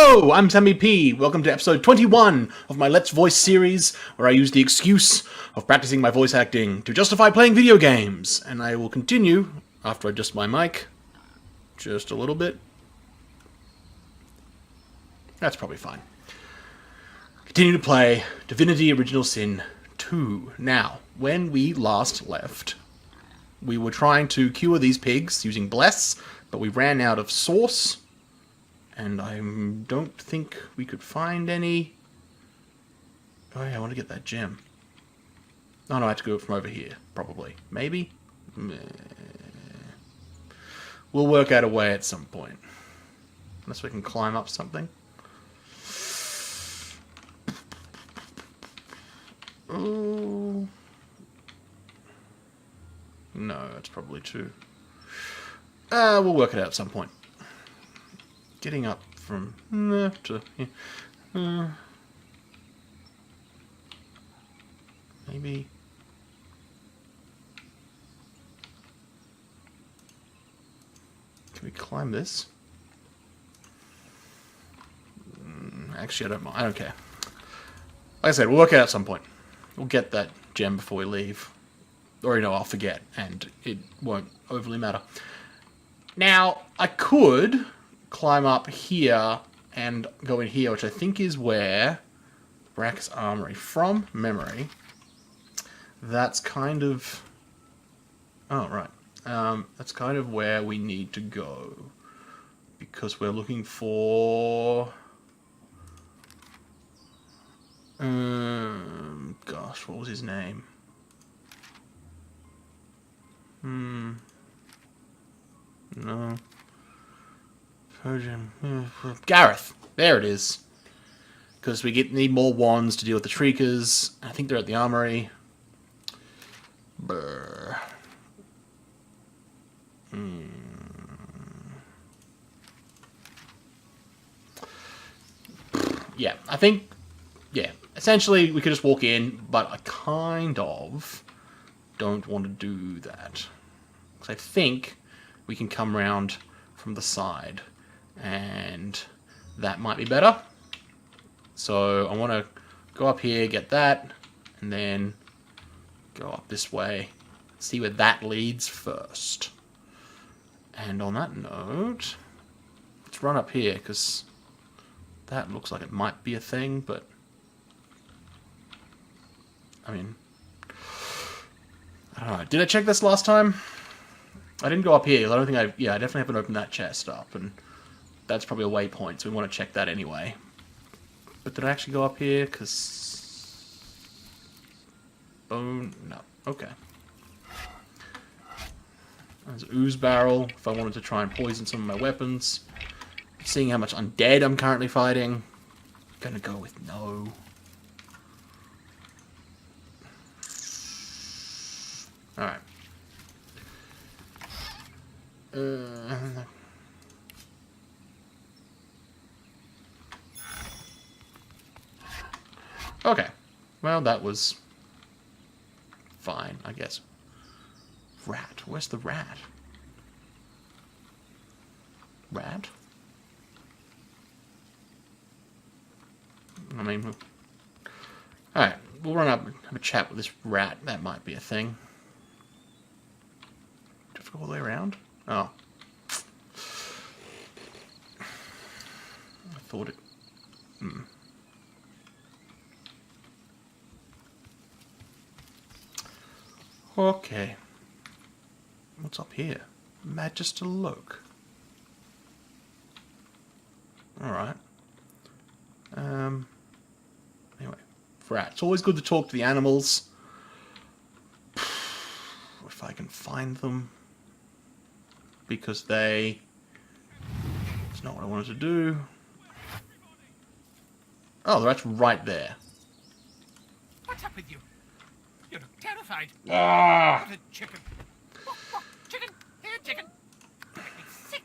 Hello, I'm SammyP. Welcome to episode 21 of my Let's Voice series, where I use the excuse of practicing my voice acting to justify playing video games. And I will continue after I adjust my mic just a little bit. That's probably fine. Continue to play Divinity Original Sin 2. Now, when we last left, we were trying to cure these pigs using Bless, but we ran out of sauce. And I don't think we could find any. Oh yeah, I want to get that gem. Oh no, I have to go from over here, probably. Maybe? We'll work out a way at some point. Unless we can climb up something. Oh. No, that's probably too. We'll work it out at some point. Getting up from to here. Maybe. Can we climb this? Actually, I don't mind. I don't care. Like I said, we'll work it out at some point. We'll get that gem before we leave. Or, you know, I'll forget, and it won't overly matter. Now, I could climb up here and go in here, which I think is where Brack's Armory, from memory. That's kind of... Oh, right. That's kind of where we need to go. Because we're looking for... Gosh, what was his name? No. Gareth. There it is. Because we need more wands to deal with the Shriekers. I think they're at the armory. Brr. Yeah, I think... Yeah, essentially we could just walk in, but I kind of don't want to do that. Because I think we can come around from the side. And that might be better. So I want to go up here, get that, and then go up this way, see where that leads first. And on that note, let's run up here, because that looks like it might be a thing, but I mean, I don't know. Did I check this last time? I didn't go up here. I don't think I definitely haven't opened that chest up, and that's probably a waypoint, so we want to check that anyway. But did I actually go up here? Because... Bone... No. Okay. There's an ooze barrel, if I wanted to try and poison some of my weapons. Seeing how much undead I'm currently fighting, I'm gonna go with no. Alright. Okay. Well, that was fine, I guess. Rat. Where's the rat? Rat? I mean... Alright, we'll run up and have a chat with this rat. That might be a thing. Do I have to go all the way around? Oh. I thought it... Okay. What's up here? Magister Loke. Alright. Anyway. Rat. It's always good to talk to the animals. If I can find them. Because they... It's not what I wanted to do. Oh, they're actually right there. What's up with you? You look terrified. Ah! What a chicken. Chicken. Here, chicken. Make me sick.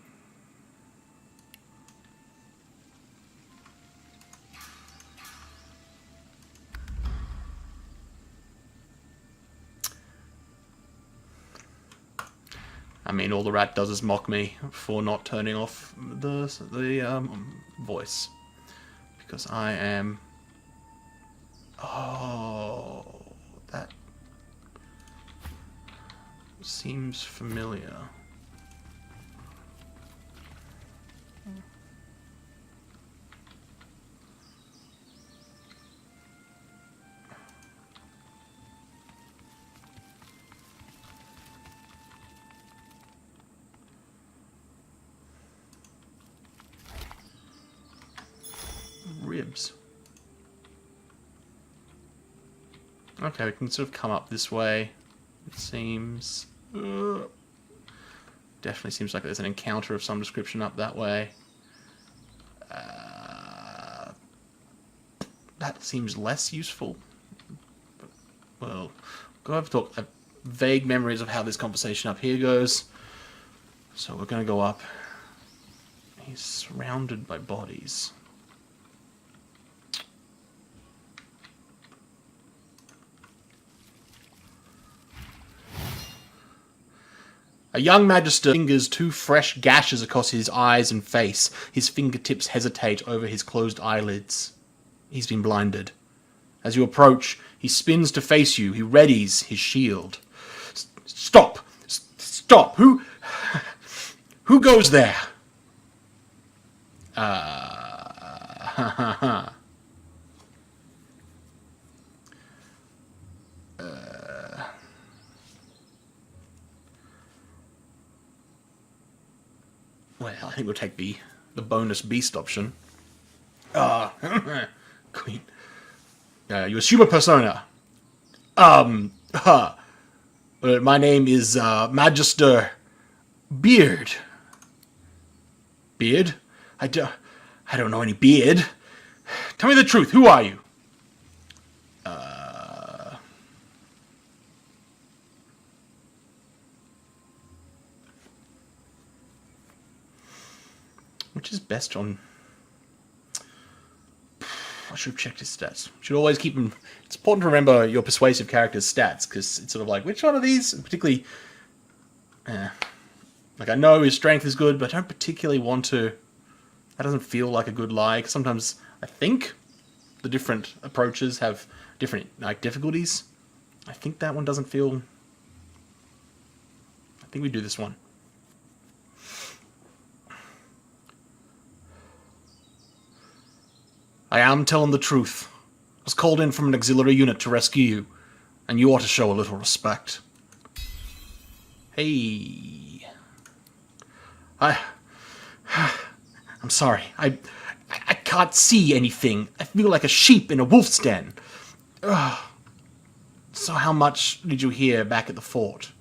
I mean, all the rat does is mock me for not turning off the voice. Because I am... Oh, that seems familiar. Ribs. Okay, we can sort of come up this way. It seems... Definitely seems like there's an encounter of some description up that way. That seems less useful. But, well, I've vague memories of how this conversation up here goes. So we're going to go up. He's surrounded by bodies. A young magister fingers two fresh gashes across his eyes and face. His fingertips hesitate over his closed eyelids. He's been blinded. As you approach, he spins to face you. He readies his shield. Stop! Stop! Who goes there? Well, I think we'll take the bonus beast option. Queen. You assume a persona. My name is Magister Beard. Beard? I don't know any Beard. Tell me the truth. Who are you? Which is best on... I should have checked his stats. Should always keep him... It's important to remember your persuasive character's stats, because it's sort of like, which one of these? Particularly... like, I know his strength is good, but I don't particularly want to... That doesn't feel like a good lie, 'cause sometimes I think the different approaches have different, like, difficulties. I think that one doesn't feel... I think we do this one. I am telling the truth. I was called in from an auxiliary unit to rescue you, and you ought to show a little respect. Hey. I'm sorry. I can't see anything. I feel like a sheep in a wolf's den. Ugh. So how much did you hear back at the fort?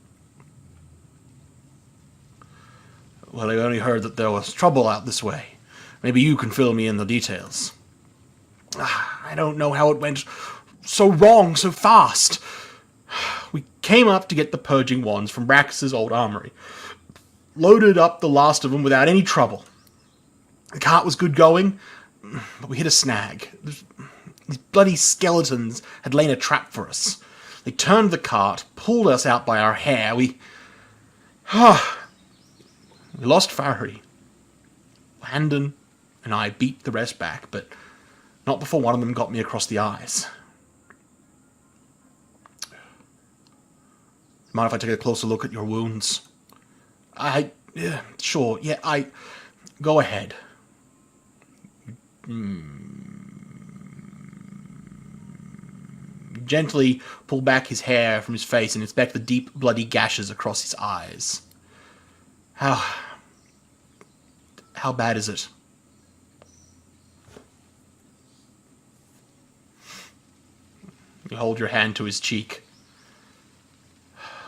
Well, I only heard that there was trouble out this way. Maybe you can fill me in the details. I don't know how it went so wrong so fast. We came up to get the purging wands from Brax's old armory. Loaded up the last of them without any trouble. The cart was good going, but we hit a snag. These bloody skeletons had laid a trap for us. They turned the cart, pulled us out by our hair. We lost Farry. Landon and I beat the rest back, but not before one of them got me across the eyes. Mind if I take a closer look at your wounds? Sure, yeah, go ahead. Gently pull back his hair from his face and inspect the deep, bloody gashes across his eyes. How bad is it? You hold your hand to his cheek.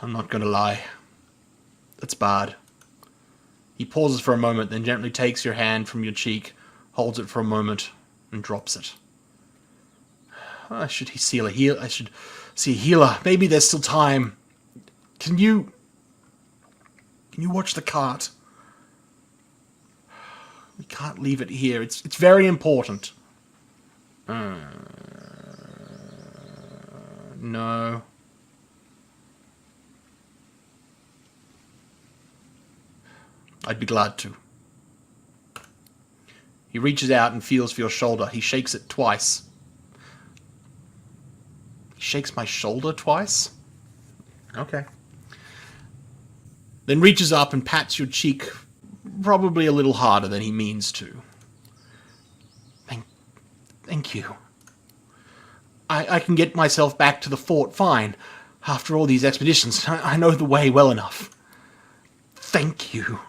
I'm not gonna lie. That's bad. He pauses for a moment, then gently takes your hand from your cheek, holds it for a moment, and drops it. I should see a healer. Maybe there's still time. Can you watch the cart? We can't leave it here. It's very important. No. I'd be glad to. He reaches out and feels for your shoulder. He shakes it twice. He shakes my shoulder twice? Okay. Then reaches up and pats your cheek, probably a little harder than he means to. Thank you. I can get myself back to the fort fine. After all these expeditions, I know the way well enough. Thank you.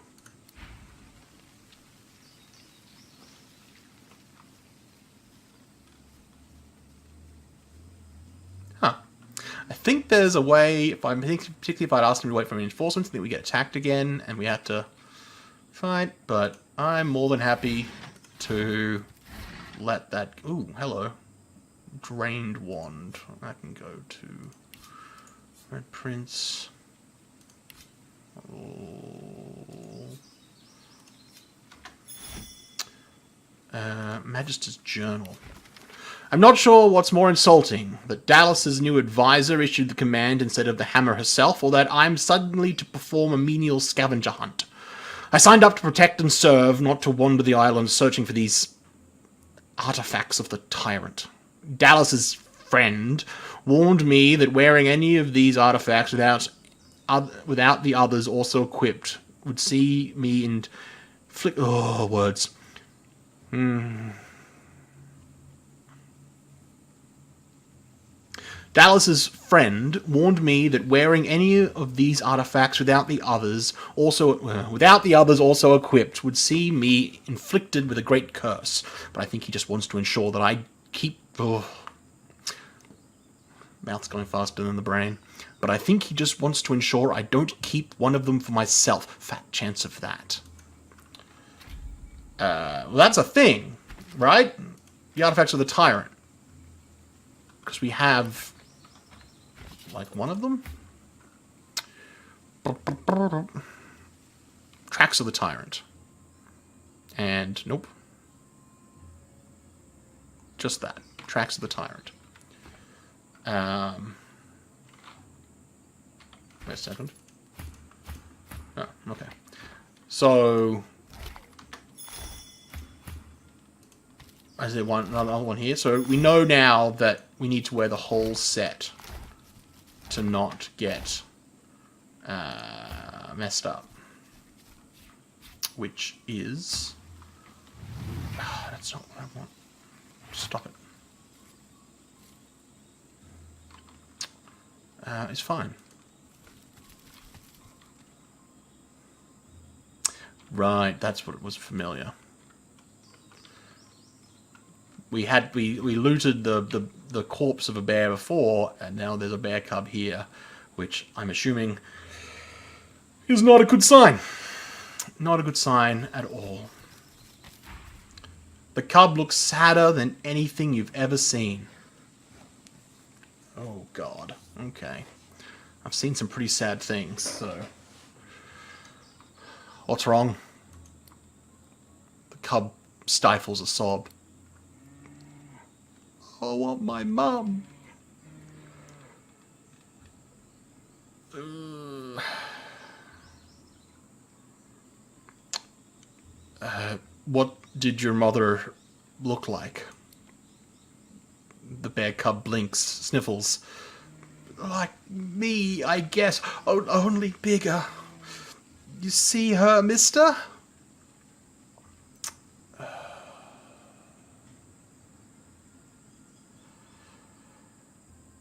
Huh. I think there's a way, particularly if I'd asked him to wait for reinforcements, I think we get attacked again and we have to fight, but I'm more than happy to let that... Ooh, hello. Drained wand. I can go to Red Prince. Magister's Journal. I'm not sure what's more insulting, that Dallas's new advisor issued the command instead of the Hammer herself, or that I'm suddenly to perform a menial scavenger hunt. I signed up to protect and serve, not to wander the island searching for these artifacts of the tyrant. Dallas's friend warned me that wearing any of these artifacts without the others also equipped would see me inflict... Oh, words. Dallas's friend warned me that wearing any of these artifacts without the others also equipped would see me inflicted with a great curse. But I think he just wants to ensure that I keep... Oh. Mouth's going faster than the brain. But I think he just wants to ensure I don't keep one of them for myself. Fat chance of that. Well, that's a thing, right? The artifacts of the tyrant. Because we have... like one of them? Tracks of the Tyrant. And nope. Just that. Tracks of the Tyrant. Wait a second. Oh, okay. So... is there another one here? So we know now that we need to wear the whole set to not get messed up. Which is... that's not what I want. Stop it. It's fine. Right, that's what it was familiar. We looted the corpse of a bear before, and now there's a bear cub here, which I'm assuming is not a good sign. Not a good sign at all. The cub looks sadder than anything you've ever seen. Oh, God. Okay. I've seen some pretty sad things, so... What's wrong? The cub stifles a sob. I want my mum. What did your mother look like? The bear cub blinks, sniffles. Like me, I guess. Oh, only bigger. You see her, mister?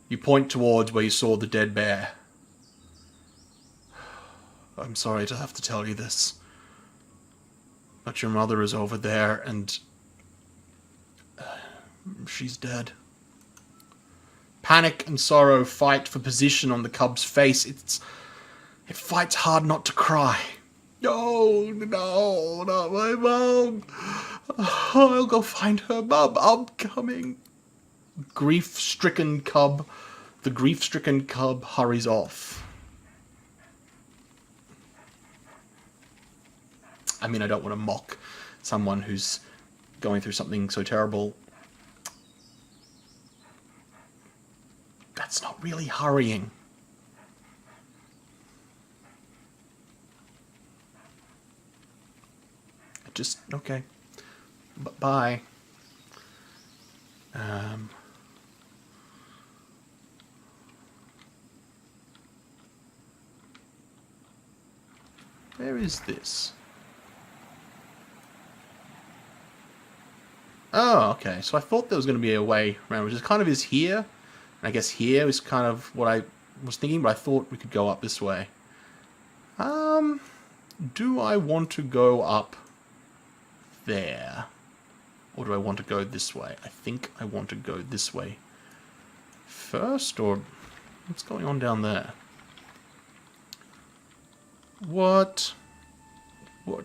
You point towards where you saw the dead bear. I'm sorry to have to tell you this, but your mother is over there, and she's dead. Panic and sorrow fight for position on the cub's face. It fights hard not to cry. No, not my mum. I'll go find her mum. I'm coming. The grief-stricken cub hurries off. I mean, I don't want to mock someone who's going through something so terrible. That's not really hurrying. Okay. Bye. Where is this? Oh, okay. So I thought there was going to be a way around, which is kind of is here. And I guess here is kind of what I was thinking, but I thought we could go up this way. Do I want to go up there? Or do I want to go this way? I think I want to go this way first, or what's going on down there? What? What?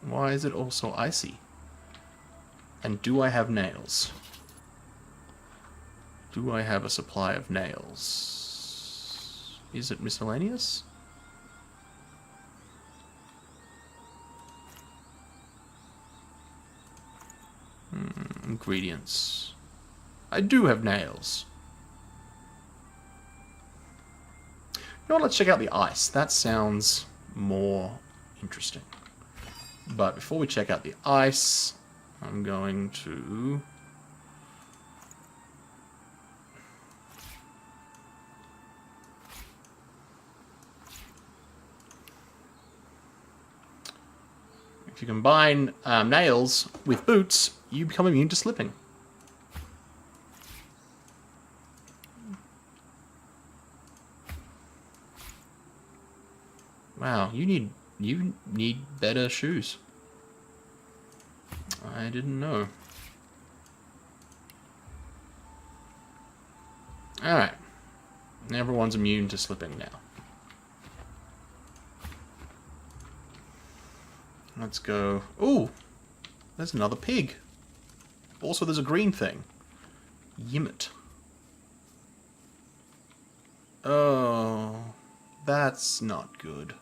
Why is it all so icy? And do I have nails? Do I have a supply of nails? Is it miscellaneous? Ingredients. I do have nails. You know what, let's check out the ice. That sounds more interesting. But before we check out the ice, I'm going to... If you combine nails with boots, you become immune to slipping. Wow, you need better shoes. I didn't know. Alright. Everyone's immune to slipping now. Let's go... Ooh! There's another pig. Also, there's a green thing. Yimmit. Oh... That's not good.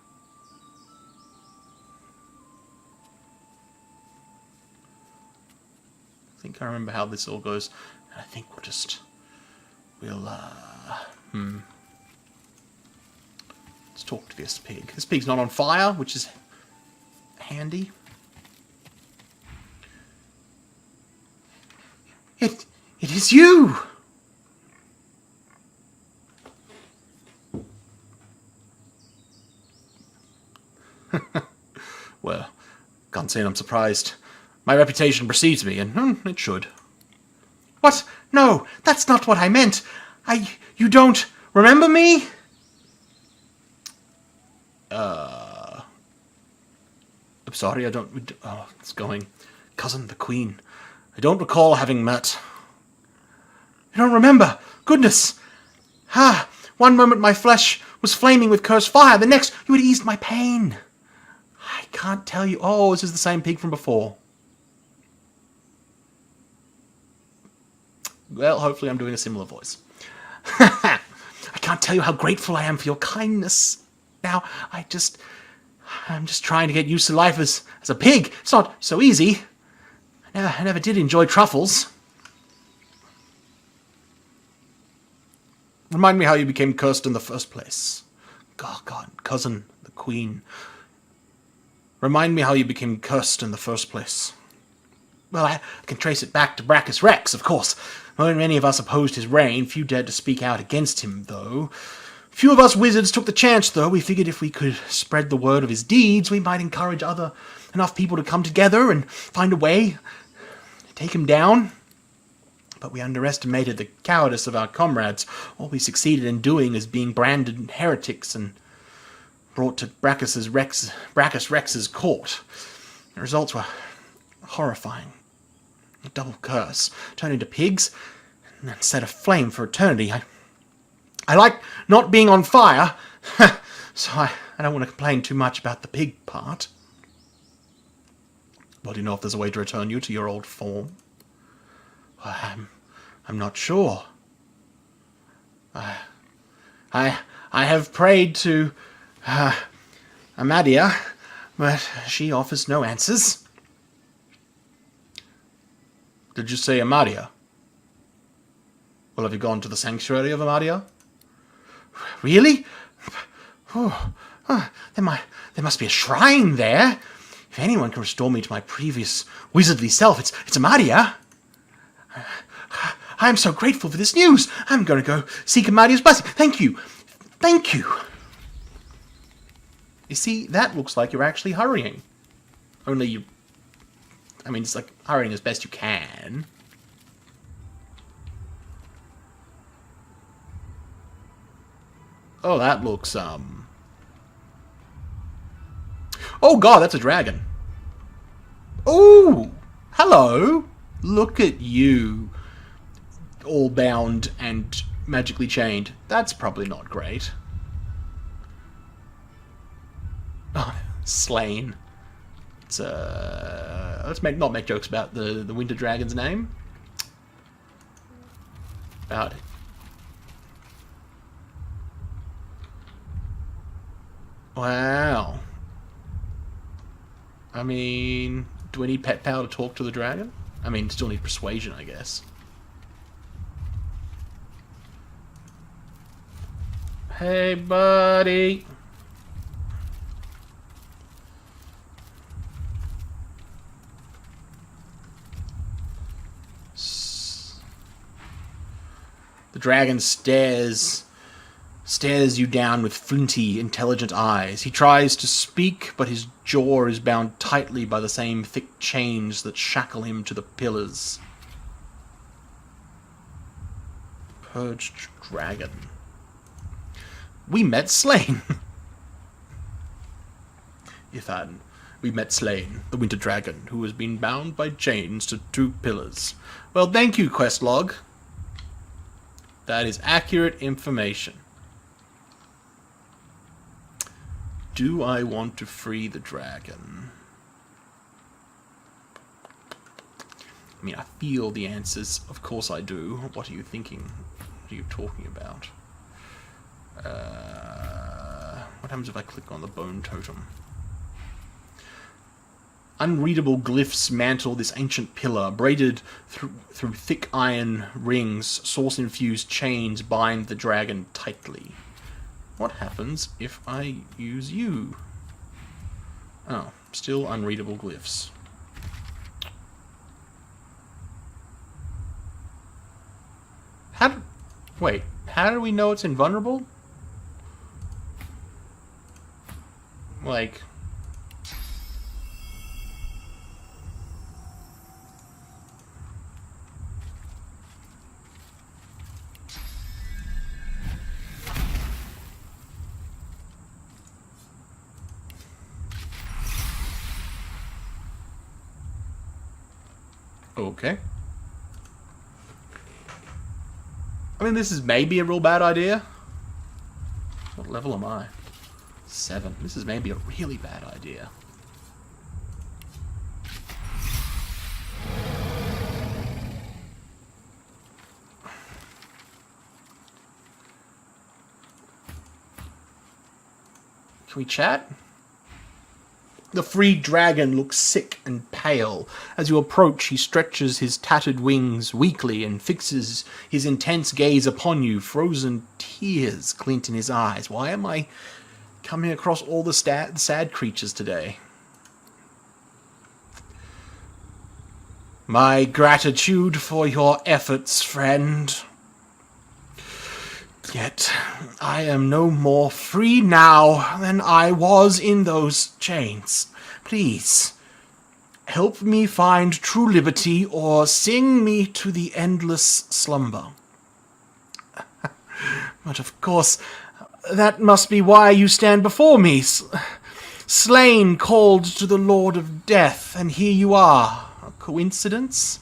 I think I remember how this all goes. I think we'll let's talk to this pig. This pig's not on fire, which is handy. It is you! Well, can't say I'm surprised. My reputation precedes me, and it should. What? No, that's not what I meant. You don't remember me? I'm sorry, I don't... Oh, it's going. Cousin, the Queen. I don't recall having met. I don't remember. Goodness. One moment my flesh was flaming with cursed fire. The next, you had eased my pain. I can't tell you. Oh, this is the same pig from before. Well, hopefully I'm doing a similar voice. I can't tell you how grateful I am for your kindness. Now, I'm just trying to get used to life as a pig. It's not so easy. I never did enjoy truffles. Remind me how you became cursed in the first place. God, cousin, the Queen. Remind me how you became cursed in the first place. Well, I can trace it back to Brachus Rex, of course. When many of us opposed his reign, few dared to speak out against him, though. Few of us wizards took the chance, though. We figured if we could spread the word of his deeds, we might encourage enough people to come together and find a way to take him down. But we underestimated the cowardice of our comrades. All we succeeded in doing is being branded heretics and brought to Brachus Rex's court. The results were horrifying. A double curse, turned into pigs, and then set aflame for eternity. I like not being on fire, so I don't want to complain too much about the pig part. Well, do you know if there's a way to return you to your old form? Well, I'm not sure. I have prayed to Amadia, but she offers no answers. Did you say Amadia? Well, have you gone to the sanctuary of Amadia? Really? There must be a shrine there. If anyone can restore me to my previous wizardly self, it's Amadia. I am so grateful for this news. I'm going to go seek Amadia's blessing. Thank you. Thank you. You see, that looks like you're actually hurrying. Only you... I mean, it's like hurrying as best you can. Oh, that looks, Oh god, that's a dragon. Oh! Hello! Look at you. All bound and magically chained. That's probably not great. Oh, slain. It's, let's not make jokes about the winter dragon's name. About it. Wow. I mean, do we need pet power to talk to the dragon? I mean, still need persuasion, I guess. Hey, buddy. The dragon stares you down with flinty, intelligent eyes. He tries to speak, but his jaw is bound tightly by the same thick chains that shackle him to the pillars. Purged dragon. We met Slain. Ithan, we met Slain, the winter dragon, who has been bound by chains to 2 pillars. Well, thank you, quest log. That is accurate information. Do I want to free the dragon? I mean, I feel the answers. Of course I do. What are you thinking? What are you talking about? What happens if I click on the bone totem? Unreadable glyphs mantle this ancient pillar. Braided through thick iron rings, source-infused chains bind the dragon tightly. What happens if I use you? Oh, still unreadable glyphs. Wait, how do we know it's invulnerable? Like... Okay. I mean, this is maybe a real bad idea. What level am I? 7. This is maybe a really bad idea. Can we chat? The freed dragon looks sick and pale. As you approach, he stretches his tattered wings weakly and fixes his intense gaze upon you. Frozen tears glint in his eyes. Why am I coming across all the sad creatures today? My gratitude for your efforts, friend. Yet, I am no more free now than I was in those chains. Please, help me find true liberty or sing me to the endless slumber. But of course, that must be why you stand before me. Slain, called to the Lord of Death, and here you are. A coincidence?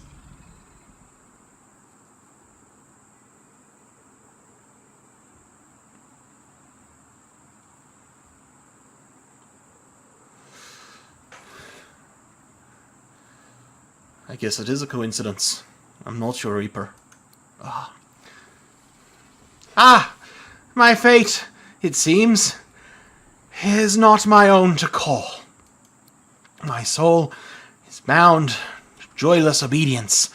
I guess it is a coincidence. I'm not your Reaper. Ah! My fate, it seems, is not my own to call. My soul is bound to joyless obedience,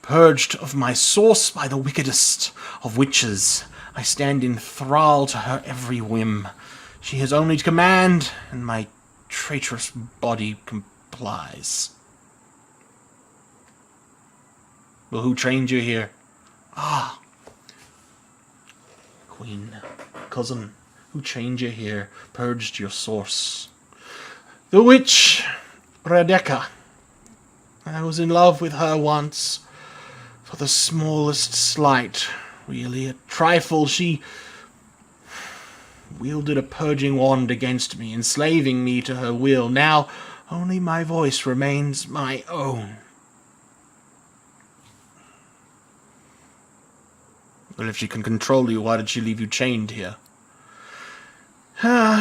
purged of my source by the wickedest of witches. I stand in thrall to her every whim. She has only to command, and my traitorous body applies. Well, who trained you here? Ah, Queen, cousin, who trained you here, purged your source. The witch, Rebecca. I was in love with her once. For the smallest slight, really a trifle, she wielded a purging wand against me, enslaving me to her will. Now only my voice remains my own. Well, if she can control you, why did she leave you chained here?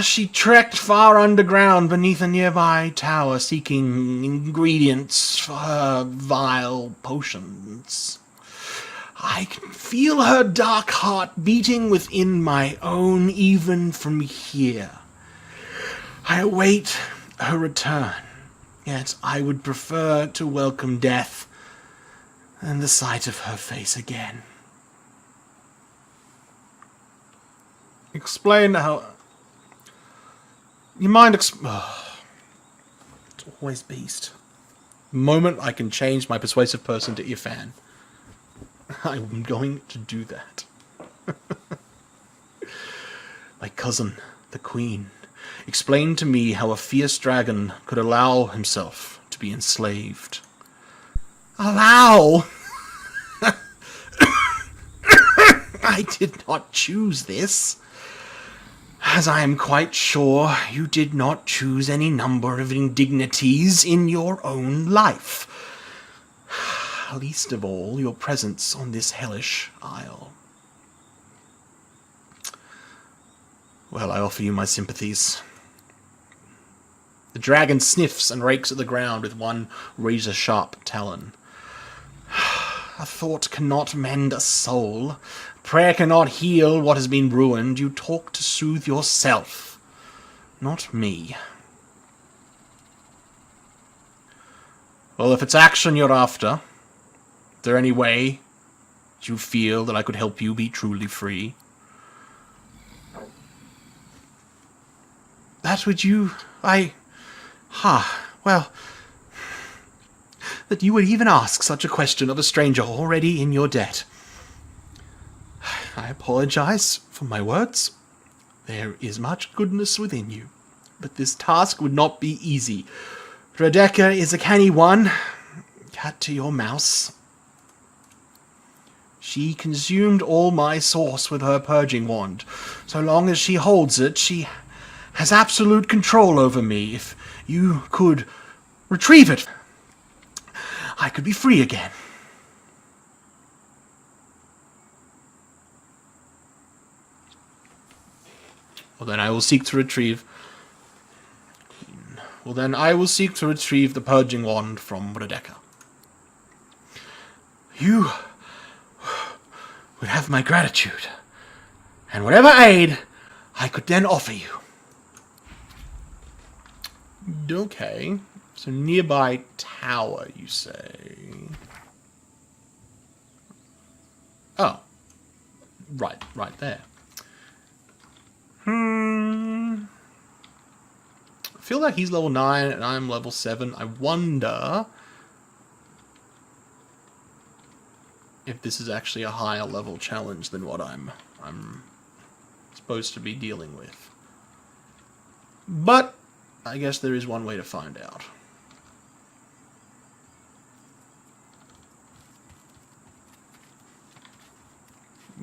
She trekked far underground beneath a nearby tower, seeking ingredients for her vile potions. I can feel her dark heart beating within my own, even from here. I await her return, yet I would prefer to welcome death than the sight of her face again. Explain how... You mind It's always beast. The moment I can change my persuasive person to Irfan, I'm going to do that. My cousin, the Queen, explained to me how a fierce dragon could allow himself to be enslaved. Allow? I did not choose this. As I am quite sure you did not choose any number of indignities in your own life. Least of all, your presence on this hellish isle. Well, I offer you my sympathies. The dragon sniffs and rakes at the ground with one razor-sharp talon. A thought cannot mend a soul. Prayer cannot heal what has been ruined. You talk to soothe yourself, not me. Well, if it's action you're after, is there any way you feel that I could help you be truly free? That would you... well... That you would even ask such a question of a stranger already in your debt. I apologize for my words. There is much goodness within you, but this task would not be easy. Rebecca is a canny one. Cat to your mouse. She consumed all my source with her purging wand. So long as she holds it, she has absolute control over me. If you could retrieve it, I could be free again. Well, then I will seek to retrieve... the purging wand from Rebecca. You would have my gratitude, and whatever aid I could then offer you. Okay, so nearby tower, you say? Oh, right there. I feel like he's level 9 and I'm level 7. I wonder if this is actually a higher level challenge than what I'm supposed to be dealing with. But I guess there is one way to find out.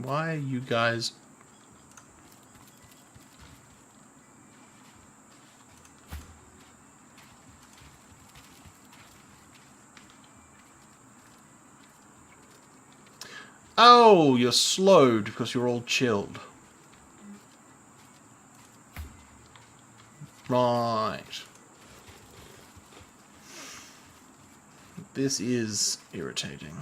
Why are you guys... Oh, you're slowed because you're all chilled. Right. This is irritating.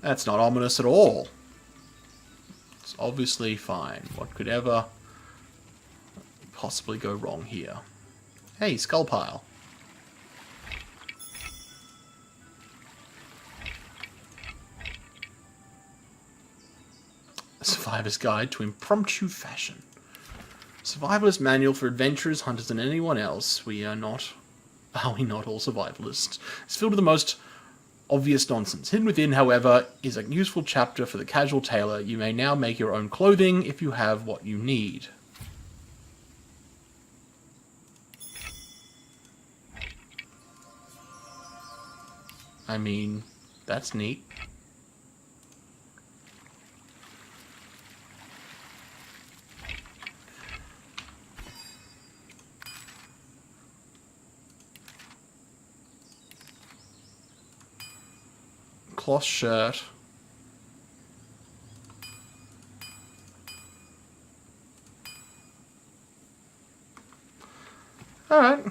That's not ominous at all. It's obviously fine. What could ever possibly go wrong here? Hey, skull pile. Survivor's Guide to Impromptu Fashion. Survivalist manual for adventurers, hunters, and anyone else. Are we not all survivalists? It's filled with the most obvious nonsense. Hidden within, however, is a useful chapter for the casual tailor. You may now make your own clothing if you have what you need. I mean, that's neat. Cloth shirt. Alright.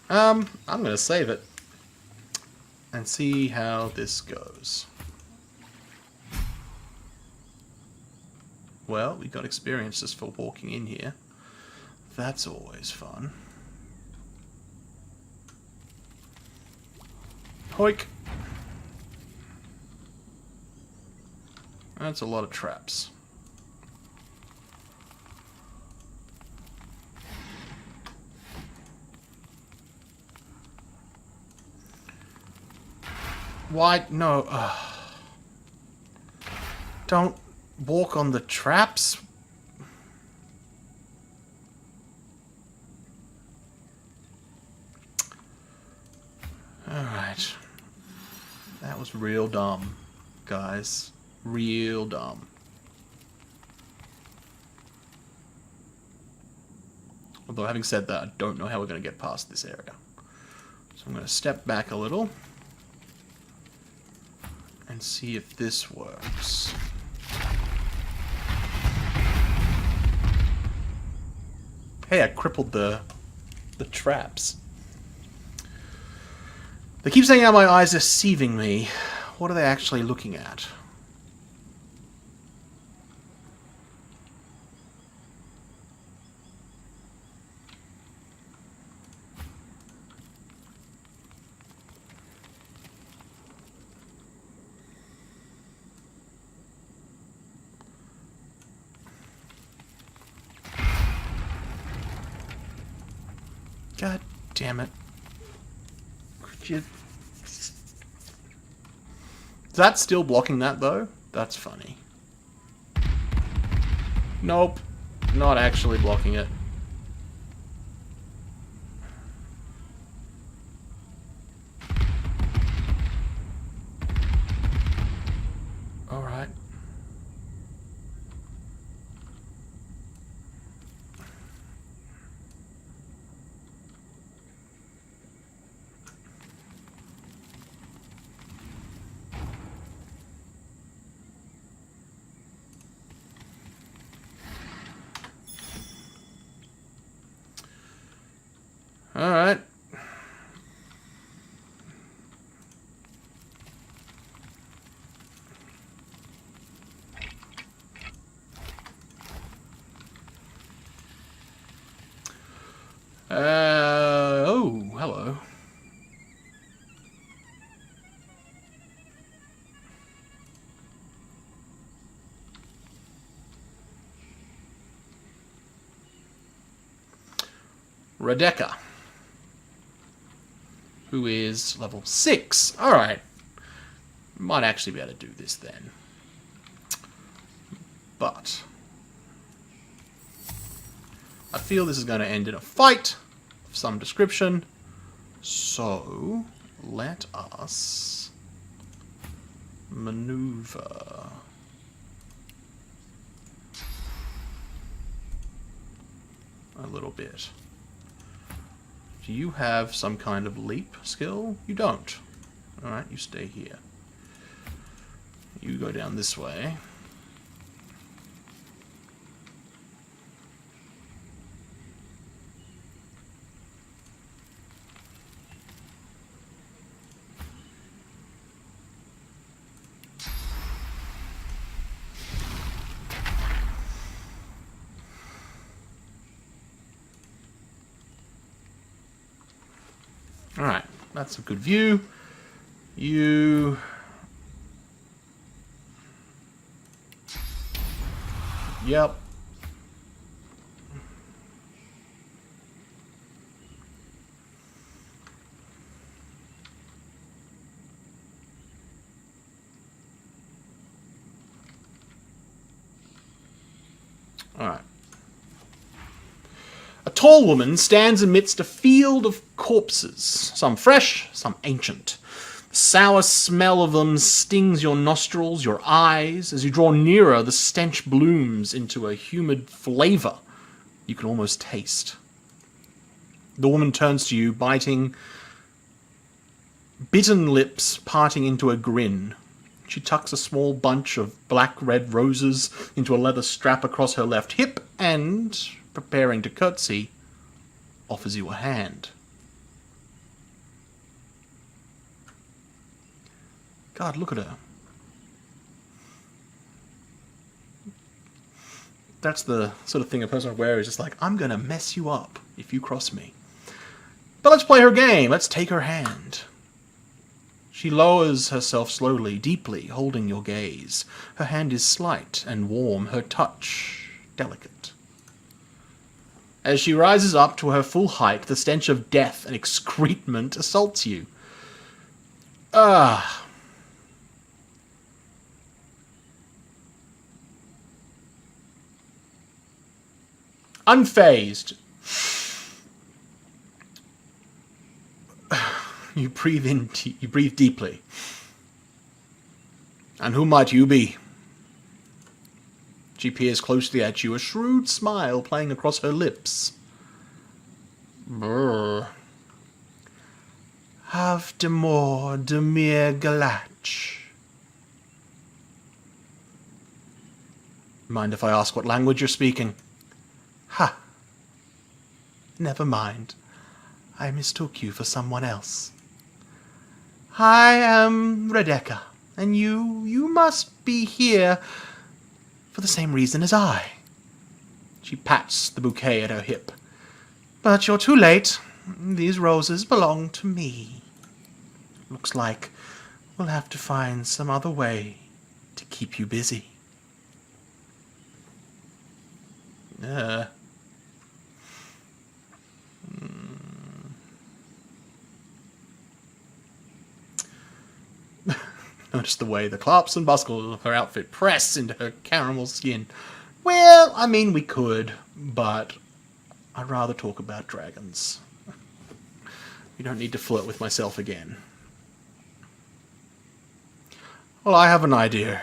I'm gonna save it. And see how this goes. Well, we got experience just for walking in here. That's always fun. Hoik! That's a lot of traps. Why? No. Don't walk on the traps. Alright. That was real dumb, guys. Real dumb. Although, having said that, I don't know how we're going to get past this area. So I'm going to step back a little and see if this works. Hey, I crippled the traps. They keep saying how my eyes are deceiving me. What are they actually looking at? God damn it. Could you... Is that still blocking that, though? That's funny. Nope. Not actually blocking it. Alright. Alright. Oh, hello. Rebecca, who is level 6. Alright. Might actually be able to do this then. But I feel this is going to end in a fight of some description. So let us maneuver. A little bit. Do you have some kind of leap skill? You don't. Alright, you stay here. You go down this way. Alright, that's a good view. You... Yep. Alright. A tall woman stands amidst a field of corpses, some fresh, some ancient. The sour smell of them stings your nostrils, your eyes. As you draw nearer, the stench blooms into a humid flavor you can almost taste. The woman turns to you, biting, bitten lips parting into a grin. She tucks a small bunch of black-red roses into a leather strap across her left hip and, preparing to curtsy, offers you a hand. God, look at her. That's the sort of thing a person would wear is just like, I'm going to mess you up if you cross me. But let's play her game. Let's take her hand. She lowers herself slowly, deeply, holding your gaze. Her hand is slight and warm, her touch delicate. As she rises up to her full height, the stench of death and excrement assaults you. Ah. Unfazed. You breathe in. You breathe deeply. And who might you be? She peers closely at you, a shrewd smile playing across her lips. Brr. Have de more de mere galach. Mind if I ask what language you're speaking? Ha. Never mind. I mistook you for someone else. I am Rebecca, and you must be here for the same reason as I. She pats the bouquet at her hip. But you're too late. These roses belong to me. Looks like we'll have to find some other way to keep you busy. Notice the way the clasps and buckles of her outfit press into her caramel skin. Well, I mean, we could, but I'd rather talk about dragons. You don't need to flirt with myself again. Well, I have an idea.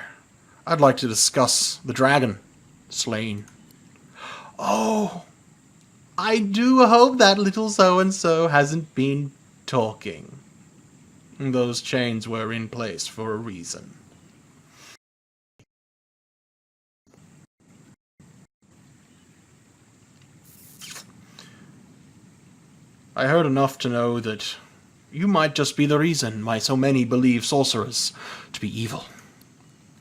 I'd like to discuss the dragon slain. Oh, I do hope that little so-and-so hasn't been talking. Those chains were in place for a reason. I heard enough to know that you might just be the reason why so many believe sorcerers to be evil.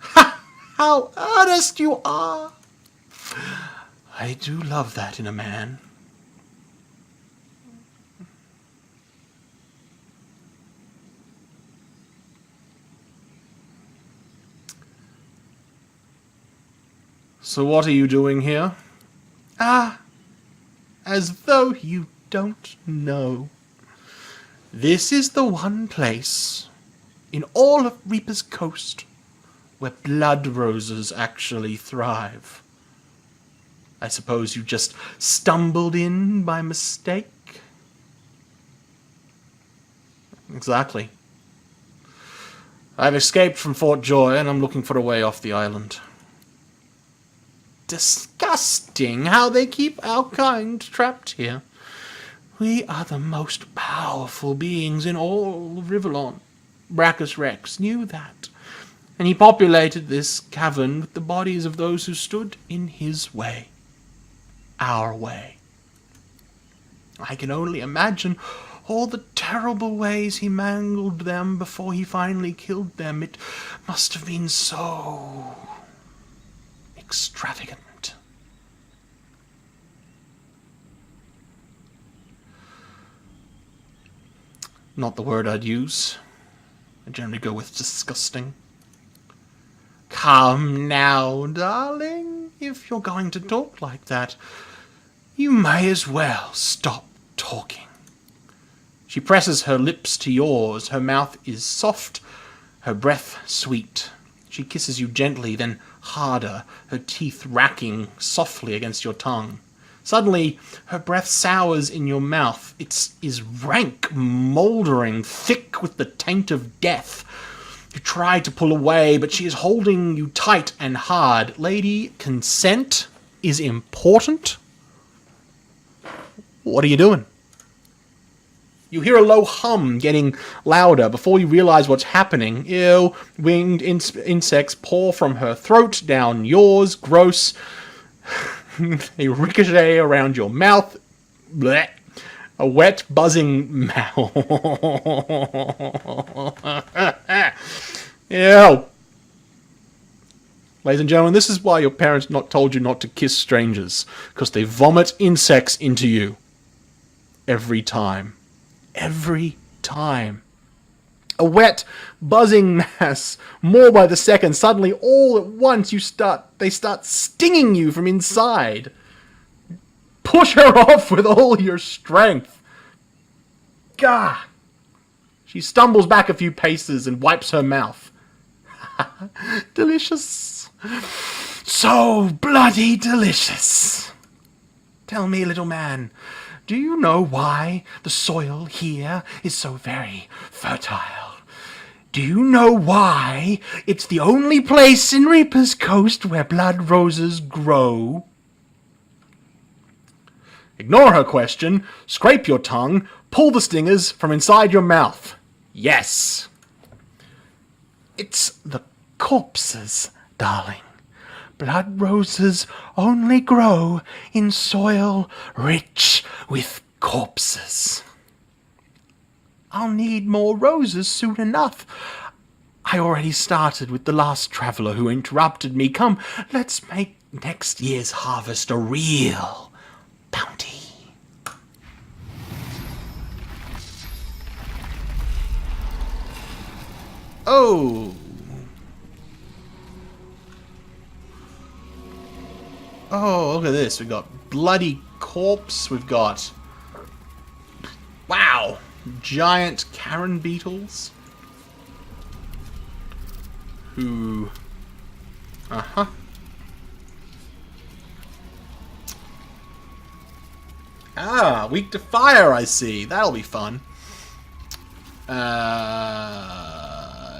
Ha! How earnest you are! I do love that in a man. So what are you doing here? Ah, as though you don't know. This is the one place in all of Reaper's Coast where blood roses actually thrive. I suppose you just stumbled in by mistake? Exactly. I've escaped from Fort Joy and I'm looking for a way off the island. Disgusting how they keep our kind trapped here. We are the most powerful beings in all of Rivellon. Brachus Rex knew that, and he populated this cavern with the bodies of those who stood in his way. Our way. I can only imagine all the terrible ways he mangled them before he finally killed them. It must have been so extravagant. Not the word I'd use. I generally go with disgusting. Come now, darling. if you're going to talk like that, you may as well stop talking. She presses her lips to yours. Her mouth is soft, her breath sweet. She kisses you gently, then harder, her teeth racking softly against your tongue. Suddenly, her breath sours in your mouth. It is rank, mouldering, thick with the taint of death. You try to pull away, but she is holding you tight and hard. Lady, consent is important. What are you doing? You hear a low hum getting louder. Before you realize what's happening, ew, winged insects pour from her throat down yours, gross. They ricochet around your mouth. Blech. A wet, buzzing mouth. Ew. Ladies and gentlemen, this is why your parents not told you not to kiss strangers. Because they vomit insects into you. Every time. Every time. A wet, buzzing mass, more by the second. Suddenly, all at once, they start stinging you from inside. Push her off with all your strength. Gah! She stumbles back a few paces and wipes her mouth. Delicious. So bloody delicious. Tell me, little man, do you know why the soil here is so very fertile? Do you know why it's the only place in Reaper's Coast where blood roses grow? Ignore her question, scrape your tongue, pull the stingers from inside your mouth. Yes. It's the corpses, darling. Blood roses only grow in soil rich with corpses. I'll need more roses soon enough. I already started with the last traveller who interrupted me. Come, let's make next year's harvest a real bounty. Oh. Oh, look at this. We've got bloody corpse. We've got... Wow. Giant Karen beetles. Who... Uh-huh. Ah, weak to fire, I see. That'll be fun.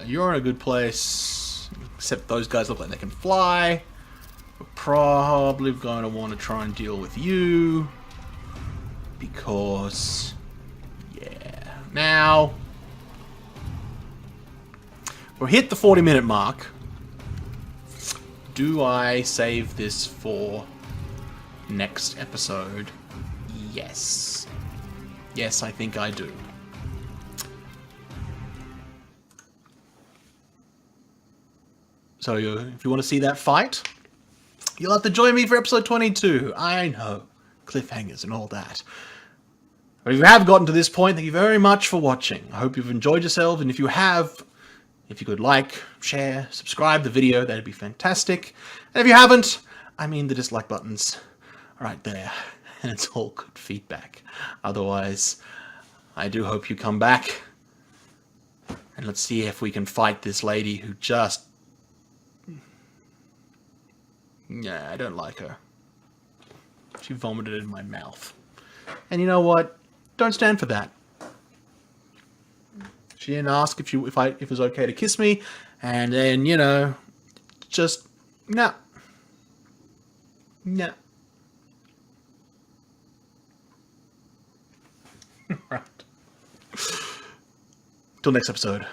You're in a good place. Except those guys look like they can fly. We're probably going to want to try and deal with you. Because... yeah. Now... we'll hit the 40-minute mark. Do I save this for next episode? Yes. Yes, I think I do. So if you want to see that fight, you'll have to join me for episode 22. I know. Cliffhangers and all that. But if you have gotten to this point, thank you very much for watching. I hope you've enjoyed yourself, and if you have, if you could like, share, subscribe the video, that'd be fantastic. And if you haven't, I mean the dislike buttons are right there. And it's all good feedback. Otherwise, I do hope you come back. And let's see if we can fight this lady who just... yeah, I don't like her. She vomited in my mouth. And you know what? Don't stand for that. She didn't ask if it was okay to kiss me. And then, you know, just... no. No. Right. Till next episode.